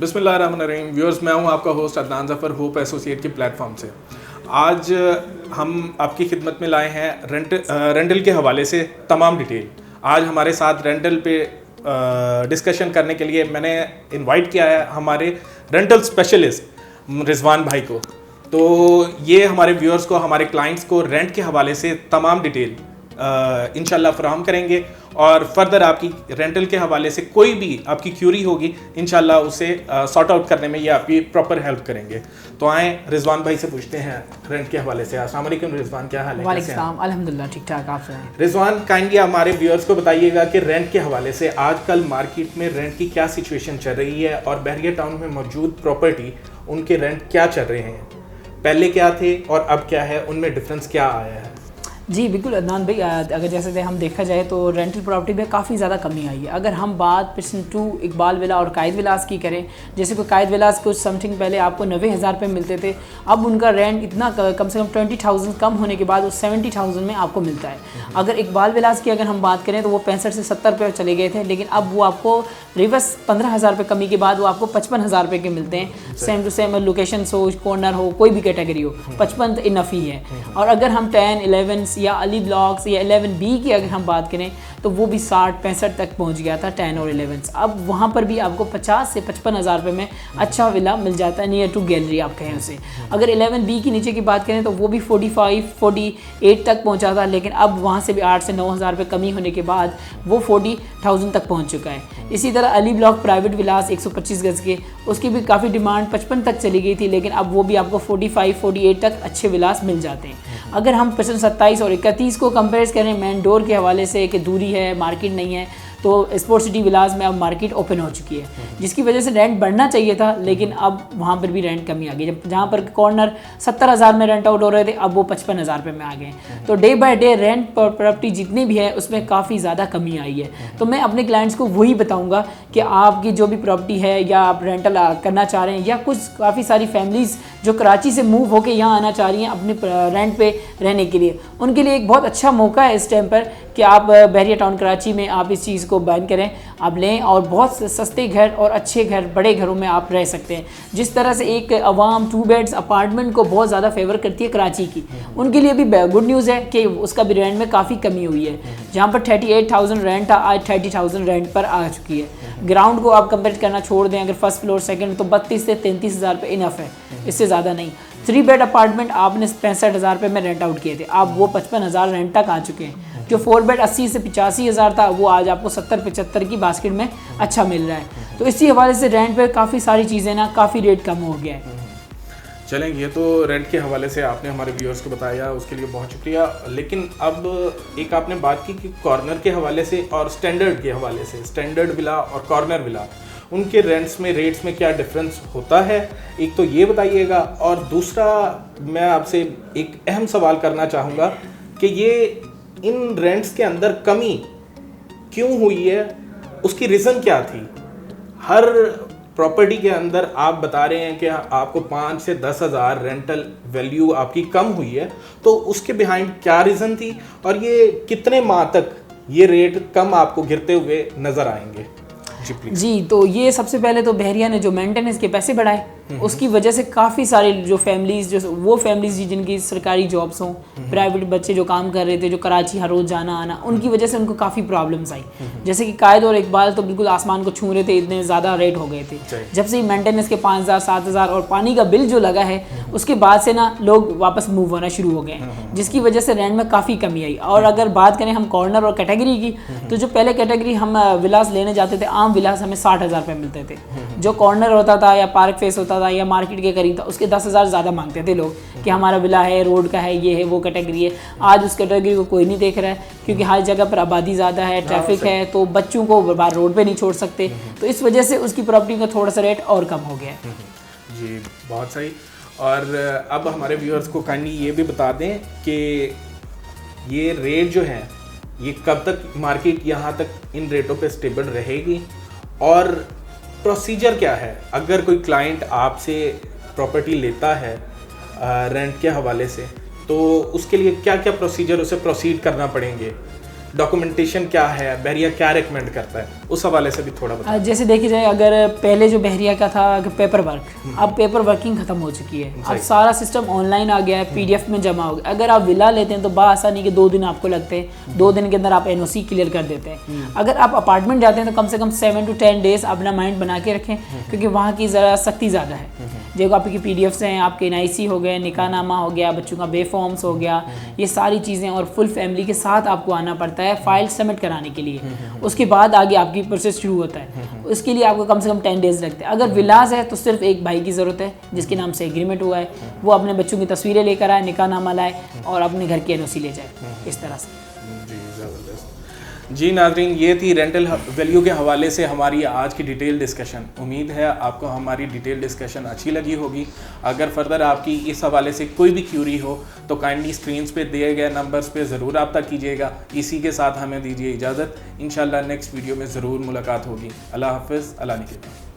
बिस्मिल्लाहिर्रहमानिर्रहीम। व्यूअर्स, मैं हूं आपका host Adnan Zafar, hope associate के प्लेटफॉर्म से। आज हम आपकी खिदमत में लाए हैं रेंटल के हवाले से तमाम डिटेल। आज हमारे साथ रेंटल पे डिस्कशन करने के लिए मैंने इनवाइट किया है हमारे रेंटल स्पेशलिस्ट रिजवान भाई को। तो ये हमारे व्यूअर्स को, हमारे क्लाइंट्स को रेंट के हवाले से तमाम डिटेल इंशाल्लाह फराहम करेंगे और फर्दर आपकी रेंटल के हवाले से कोई भी आपकी क्यूरी होगी इंशाल्लाह उसे सॉर्ट आउट करने में ये आपकी प्रॉपर हेल्प करेंगे। तो आए रिजवान भाई से पूछते हैं रेंट के हवाले से। अस्सलाम वालेकुम रिजवान, क्या हाल है? वालेकुम सलाम, अल्हम्दुलिल्लाह ठीक ठाक। आप सुनाएं? रिजवान, काइंडली हमारे व्यूअर्स को बताइएगा कि रेंट के हवाले से आजकल मार्केट में रेंट की क्या सिचुएशन चल रही है और बहरिया टाउन में मौजूद प्रॉपर्टी उनके रेंट क्या चल रहे हैं, पहले क्या थे और अब क्या है, उनमें डिफरेंस क्या आया है? जी बिल्कुल अदनान भाई, अगर जैसे हम देखा जाए तो रेंटल प्रॉपर्टी में काफ़ी ज़्यादा कमी आई है। अगर हम बात % इकबाल विला और कायद विलास की करें, जैसे कोई कायद विलास कुछ समथिंग पहले आपको 90,000 रुपये मिलते थे, अब उनका रेंट इतना कम से कम 20,000 कम होने के बाद वो 70,000 में आपको मिलता है। अगर इकबाल विलास की अगर हम बात करें तो वो 65 से 70 रुपये चले गए थे, लेकिन अब वो आपको रिवर्स 15,000 रुपये कमी के बाद वो आपको 55,000 रुपये के मिलते हैं। सेम टू सेम लोकेशन हो, कॉर्नर हो, कोई भी कैटेगरी हो, 55 तो इनफ ही है। और अगर हम 10, 11 या अली ब्लॉक्स या 11B की अगर हम बात करें तो वो भी 60-65 तक पहुंच गया था 10 और 11। अब वहाँ पर भी आपको 50 से 55,000 रुपये में अच्छा विला मिल जाता है, नियर टू गैलरी आप कहें उसे। अगर 11B की नीचे की बात करें तो वो भी 45-48 तक पहुँचा था, लेकिन अब वहाँ से भी 8 से 9,000 रुपये कमी होने के बाद वो 40,000 तक पहुँच चुका है। इसी तरह अली ब्लॉक प्राइवेट विलास 125 गज़ के, उसकी भी काफ़ी डिमांड 55 तक चली गई थी, लेकिन अब वो भी आपको 45-48 तक अच्छे विलास मिल जाते हैं। अगर हम 27 और 31 को कंपेयर करें मेन डोर के हवाले से कि दूरी है, मार्केट नहीं है, तो स्पोर्ट्स सिटी विलास में अब मार्केट ओपन हो चुकी है, जिसकी वजह से रेंट बढ़ना चाहिए था, लेकिन अब वहाँ पर भी रेंट कमी आ गई। जब जहाँ पर कॉर्नर 70,000 में रेंट आउट हो रहे थे, अब वो 55,000 रुपये में आ गए। तो डे बाय डे रेंट पर प्रॉपर्टी जितनी भी है उसमें काफ़ी ज़्यादा कमी आई है। तो मैं अपने क्लाइंट्स को वही बताऊँगा कि आपकी जो भी प्रॉपर्टी है या आप रेंटल करना चाह रहे हैं, या कुछ काफ़ी सारी फैमिलीज़ जो कराची से मूव होकर यहाँ आना चाह रही हैं अपने रेंट पे रहने के लिए, उनके लिए एक बहुत अच्छा मौका है इस टाइम पर कि आप बहरिया टाउन कराची में आप इस चीज़ को बैन करें, आप लें और बहुत सस्ते घर और अच्छे घर, बड़े घरों में आप रह सकते हैं। जिस तरह से एक अवाम 2 बेड्स अपार्टमेंट को बहुत ज़्यादा फेवर करती है कराची की, उनके लिए भी गुड न्यूज़ है कि उसका भी रेंट में काफ़ी कमी हुई है। जहाँ पर 38,000 रेंट था, आज 30,000 रेंट पर आ चुकी है। ग्राउंड को आप कंपेयर करना छोड़ दें, अगर फर्स्ट फ्लोर सेकंड, तो 32 से 33,000 रुपये इनफ है, इससे ज़्यादा नहीं। 3 बेड अपार्टमेंट आपने 65,000 रुपये में रेंट आउट किए थे, अब वो 55,000 रेंट तक आ चुके हैं। जो 4 बेड 80 से 85,000 था, वो आज आपको 70-75 की बास्केट में अच्छा मिल रहा है। तो इसी हवाले से रेंट पे काफ़ी सारी चीज़ें ना काफ़ी रेट कम हो गया है। चलें, ये तो रेंट के हवाले से आपने हमारे व्यूअर्स को बताया, उसके लिए बहुत शुक्रिया। लेकिन अब एक आपने बात की कि कॉर्नर के हवाले से और स्टैंडर्ड के हवाले से, स्टैंडर्ड विला और कॉर्नर विला, उनके रेंट्स में, रेट्स में क्या डिफरेंस होता है, एक तो ये बताइएगा। और दूसरा मैं आपसे एक अहम सवाल करना चाहूँगा कि ये इन रेंट्स के अंदर कमी क्यों हुई है, उसकी रीज़न क्या थी? हर प्रॉपर्टी के अंदर आप बता रहे हैं कि आपको 5 से 10,000 रेंटल वैल्यू आपकी कम हुई है, तो उसके बिहाइंड क्या रीज़न थी और ये कितने माह तक ये रेट कम आपको गिरते हुए नज़र आएंगे? जी, तो ये सबसे पहले तो बहरिया ने जो मेंटेनेंस के पैसे बढ़ाए, उसकी वजह से काफ़ी सारी जो फैमिलीज़, जो वो फैमिलीज़ जिनकी सरकारी जॉब्स हों, प्राइवेट बच्चे जो काम कर रहे थे, जो कराची हर रोज़ जाना आना, उनकी वजह से उनको काफ़ी प्रॉब्लम्स आई। जैसे कि कायद और इकबाल तो बिल्कुल आसमान को छू रहे थे, इतने ज़्यादा रेट हो गए थे। जब से मेंटेनेंस के 5,000 7,000 और पानी का बिल जो लगा है, उसके बाद से ना लोग वापस मूव होना शुरू हो गए, जिसकी वजह से रेंट में काफ़ी कमी आई। और अगर बात करें हम कॉर्नर और कैटेगरी की, तो जो पहले कैटेगरी हम विलास लेने जाते थे, आम विलास हमें 60,000 रुपये मिलते थे। जो कॉर्नर होता था या पार्क फेस होता था या मार्केट के करीब था, उसके 10,000 ज़्यादा मांगते थे लोग कि हमारा विला है, रोड का है, ये है, वो कैटेगरी है। आज उस कैटेगरी को कोई नहीं देख रहा है, क्योंकि हर जगह पर आबादी ज़्यादा है, ट्रैफिक है, तो बच्चों को बाहर रोड पे नहीं छोड़ सकते, तो इस वजह से उसकी प्रॉपर्टी का थोड़ा सा रेट और कम हो गया है। जी, बहुत सही। और अब हमारे व्यूअर्स को काइंडली ये भी बता दें कि ये रेट जो है, ये कब तक मार्केट यहाँ तक इन रेटों पे स्टेबल रहेगी और प्रोसीजर क्या है? अगर कोई क्लाइंट आपसे प्रॉपर्टी लेता है रेंट के हवाले से, तो उसके लिए क्या क्या प्रोसीजर उसे प्रोसीड करना पड़ेंगे? डॉक्यूमेंटेशन क्या है, बहरिया क्या रिकमेंड करता है, उस हवाले से भी थोड़ा बताएं। जैसे देखी जाए, अगर पहले जो बहरिया का था पेपर वर्क, अब पेपर वर्किंग खत्म हो चुकी है, अब सारा सिस्टम ऑनलाइन आ गया है, PDF में जमा हो गया। अगर आप विला लेते हैं तो बाआसानी के 2 दिन आपको लगते हैं, 2 दिन के अंदर आप NOC क्लियर कर देते हैं। अगर आप अपार्टमेंट जाते हैं तो कम से कम 7 to 10 डेज अपना माइंड बना के रखें, क्योंकि वहाँ की ज़रा सख्ती ज़्यादा है। जो आपकी PDFs हैं, आपके NIC हो गए, निकाहनामा हो गया, बच्चों का बे फॉर्म्स हो गया, ये सारी चीज़ें, और फुल फैमिली के साथ आपको आना पड़ता है फाइल सबमिट कराने के लिए। उसके बाद आगे आपकी प्रोसेस शुरू होता है, उसके लिए आपको कम से कम 10 डेज लगते हैं। अगर विलास है तो सिर्फ एक भाई की ज़रूरत है जिसके नाम से एग्रीमेंट हुआ है, वो अपने बच्चों की तस्वीरें लेकर आए, निकाहनामा लाए और अपने घर की NOC ले जाए, इस तरह से। जी नाज़रीन, ये थी रेंटल वैल्यू के हवाले से हमारी आज की डिटेल डिस्कशन। उम्मीद है आपको हमारी डिटेल डिस्कशन अच्छी लगी होगी। अगर फर्दर आपकी इस हवाले से कोई भी क्यूरी हो तो काइंडली स्क्रीन्स पे दिए गए नंबर्स पे ज़रूर रब्ता कीजिएगा। इसी के साथ हमें दीजिए इजाज़त। इंशाल्लाह नेक्स्ट वीडियो में ज़रूर मुलाकात होगी। अल्लाह हाफ़िज़, अल्लाह निगहबान।